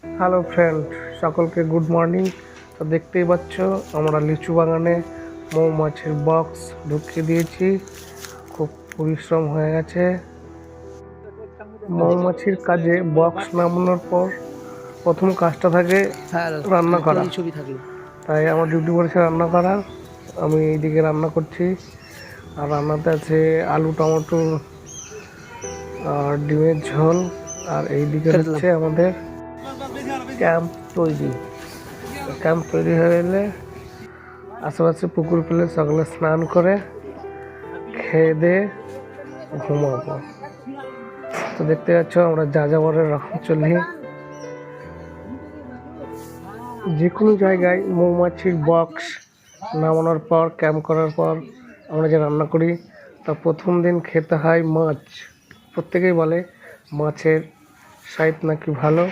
Hello friend, সকলকে good morning. তো দেখতেই পাচ্ছ আমরা লিচু বাগানে মৌমাছির বক্স ঢুকিয়ে দিয়েছি। খুব পরিশ্রম হয়ে গেছে। মৌমাছির কাজে বক্স নামানোর পর প্রথম কাজটা থাকে রান্না করা। ছবি থাকলো তাই আমার ডিউটি পড়েছে রান্না করার। আমি এইদিকে রান্না করছি, আর রান্নাতে আছে আলু টমেটো আর ডিমের ঝোল। আর এইদিকে হচ্ছে আমাদের ক্যাম্প তৈরি। ক্যাম্প তৈরি হয়ে গেলে আশেপাশে পুকুর ফেলে সকালে স্নান করে খেয়ে দিয়ে ঘুমাবো। তো দেখতে পাচ্ছ আমরা যা যাবরের রকম চলি। যে কোনো জায়গায় মৌমাছির বক্স নামানোর পর ক্যাম্প করার পর আমরা যে রান্না করি, তা প্রথম দিন খেতে হয় মাছ। প্রত্যেকেই বলে মাছের স্বাদ নাকি ভালো,